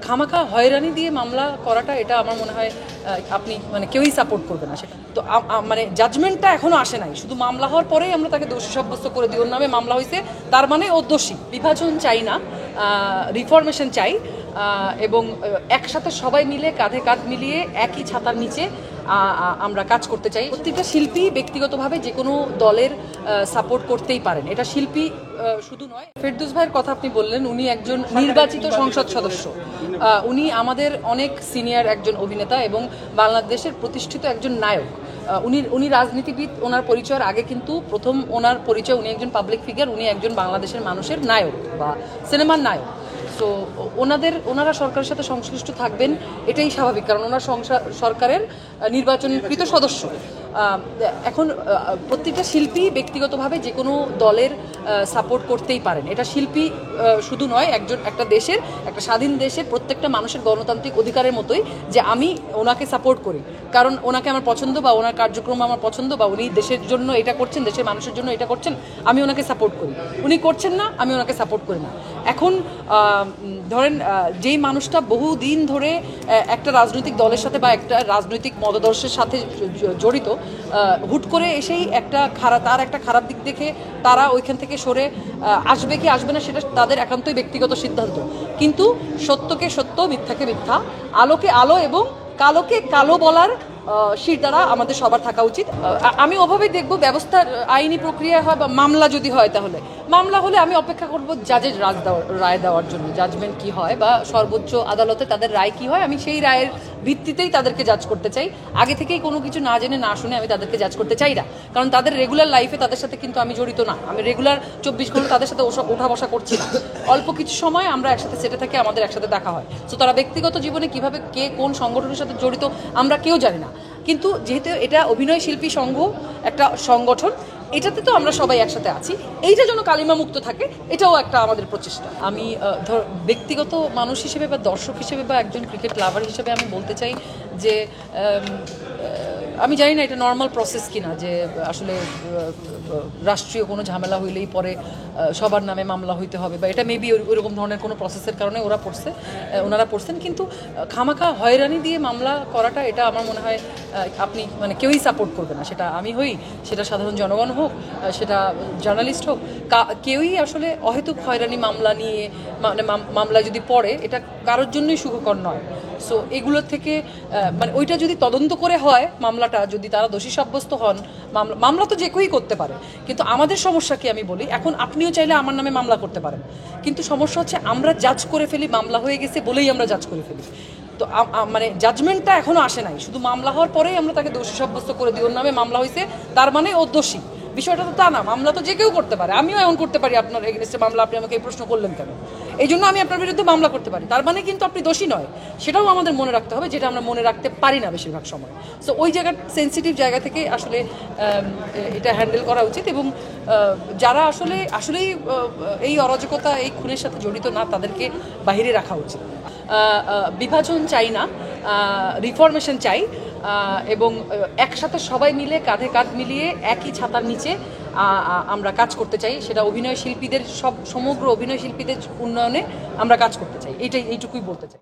খামাখা হয়রানি দিয়ে মামলা করাটা এটা আমার মনে হয় আপনি কেউই সাপোর্ট করবে না সেটা। তো জাজমেন্টটা এখনো আসে নাই, শুধু মামলা হওয়ার পরেই আমরা তাকে দোষী সাব্যস্ত করে দিই, ওর নামে মামলা হয়েছে তার মানে ও দোষী। বিভাজন চাই না, রিফরমেশন চাই, এবং একসাথে সবাই মিলে কাঁধে কাঁধ মিলিয়ে একই ছাতার নিচে আমরা কাজ করতে চাই। প্রত্যেকটা শিল্পী ব্যক্তিগতভাবে যে কোনো দলের সাপোর্ট করতেই পারেন, এটা শিল্পী শুধু নয়। ফেরদৌস ভাইয়ের কথা আপনি বললেন, উনি একজন নির্বাচিত সংসদ সদস্য, উনি আমাদের অনেক সিনিয়র একজন অভিনেতা এবং বাংলাদেশের প্রতিষ্ঠিত একজন নায়ক। উনি রাজনীতিবিদ, ওনার পরিচয়ের আগে কিন্তু প্রথম ওনার পরিচয় উনি একজন পাবলিক ফিগার, উনি একজন বাংলাদেশের মানুষের নায়ক বা সিনেমার নায়ক। তো ওনারা সরকারের সাথে সংশ্লিষ্ট থাকবেন এটাই স্বাভাবিক, কারণ ওনার সরকারের নির্বাচনকৃত সদস্য। এখন প্রত্যেকটা শিল্পী ব্যক্তিগতভাবে যে কোনো দলের সাপোর্ট করতেই পারেন, এটা শিল্পী শুধু নয়, একটা দেশের, একটা স্বাধীন দেশের প্রত্যেকটা মানুষের গণতান্ত্রিক অধিকারের মতোই যে আমি ওনাকে সাপোর্ট করি, কারণ ওনাকে আমার পছন্দ বা ওনার কার্যক্রম আমার পছন্দ, বা উনি দেশের জন্য এটা করছেন, দেশের মানুষের জন্য এটা করছেন, আমি ওনাকে সাপোর্ট করি। উনি করছেন না, আমি ওনাকে সাপোর্ট করি না। এখন ধরেন যেই মানুষটা বহুদিন ধরে একটা রাজনৈতিক দলের সাথে বা একটা রাজনৈতিক মতাদর্শের সাথে জড়িত, হুট করে এসেই তার একটা খারাপ দিক দেখে তারা ওইখান থেকে সরে আসবে কি আসবে না সেটা তাদের একান্তই ব্যক্তিগত সিদ্ধান্ত, কিন্তু সত্যকে সত্য, মিথ্যাকে মিথ্যা, আলোকে আলো এবং কালোকে কালো বলার শির দ্বারা আমাদের সবার থাকা উচিত। আমি ওভাবেই দেখব, ব্যবস্থার আইনি প্রক্রিয়া হয় বা মামলা যদি হয়, তাহলে মামলা হলে আমি অপেক্ষা করব জাজের রায় দেওয়ার জন্য, জাজমেন্ট কি হয় বা সর্বোচ্চ আদালতে তাদের রায় কি হয়, আমি সেই রায়ের ভিত্তিতেই তাদেরকে জাজ করতে চাই। আগে থেকেই কোনো কিছু না জেনে না শুনে আমি তাদেরকে জাজ করতে চাই না, কারণ তাদের রেগুলার লাইফে তাদের সাথে কিন্তু আমি জড়িত না, আমি রেগুলার 24 ঘন্টা তাদের সাথে ওঠা বসা করছি না। অল্প কিছু সময় আমরা একসাথে সেটে থাকি, আমাদের একসাথে দেখা হয়। তো তারা ব্যক্তিগত জীবনে কিভাবে কে কোন সংগঠনের সাথে জড়িত আমরা কেউ জানি না, কিন্তু যেহেতু এটা অভিনয় শিল্পী সংঘ একটা সংগঠন, এটাতে তো আমরা সবাই একসাথে আছি, এইটা যেন কালিমা মুক্ত থাকে, এটাও একটা আমাদের প্রচেষ্টা। আমি ব্যক্তিগত মানুষ হিসেবে বা দর্শক হিসেবে বা একজন ক্রিকেট লাভার হিসেবে আমি বলতে চাই যে আমি জানি না এটা নর্মাল প্রসেস কিনা, যে আসলে রাষ্ট্রীয় কোনো ঝামেলা হইলেই পরে সবার নামে মামলা হইতে হবে, বা এটা মেবি ওইরকম ধরনের কোনো প্রসেসের কারণে ওনারা পড়ছেন, কিন্তু খামাখা হয়রানি দিয়ে মামলা করাটা এটা আমার মনে হয় আপনি কেউই সাপোর্ট করবে না, সেটা আমি হই, সেটা সাধারণ জনগণ হোক, সেটা জার্নালিস্ট হোক, কেউই আসলে অহেতুক হয়রানি মামলা নিয়ে মামলা যদি পড়ে, এটা কারোর জন্যই সুখকর নয়। সো এগুলোর থেকে ওইটা যদি তদন্ত করে হয়, মামলাটা যদি তারা দোষী সাব্যস্ত হন, মামলা তো যে কেউই করতে পারে, কিন্তু আমাদের সমস্যা কি আমি বলি, এখন আপনিও চাইলে আমার নামে মামলা করতে পারেন, কিন্তু সমস্যা হচ্ছে আমরা জাজ করে ফেলি, মামলা হয়ে গেছে বলেই আমরা জাজ করে ফেলি। তো জাজমেন্টটা এখনো আসে নাই, শুধু মামলা হওয়ার পরেই আমরা তাকে দোষী সাব্যস্ত করে দিই, ওর নামে মামলা হয়েছে তার মানে ও দোষী। বিষয়টা তো তা না, মামলা তো যে কেউ করতে পারে, আমিও এমন করতে পারি আপনার এগেইনস্টে মামলা, আপনি আমাকে এই প্রশ্ন করলেন কেন, এই জন্য আমি আপনার বিরুদ্ধে মামলা করতে পারি, তার মানে কিন্তু আপনি দোষী নয়, সেটাও আমাদের মনে রাখতে হবে, যেটা আমরা মনে রাখতে পারি না বেশিরভাগ সময়। সো ওই সেন্সিটিভ জায়গা থেকে আসলে এটা হ্যান্ডেল করা উচিত, এবং যারা আসলেই এই অরাজকতা, এই খুনের সাথে জড়িত না, তাদেরকে বাহিরে রাখা উচিত। বিভাজন চাই না, রিফরমেশন চাই, এবং একসাথে সবাই মিলে কাঁধে কাঁধ মিলিয়ে একই ছাতার নিচে আমরা কাজ করতে চাই, সেটা সমগ্র অভিনয় শিল্পীদের উন্নয়নে আমরা কাজ করতে চাই, এইটুকুই বলতে চাই।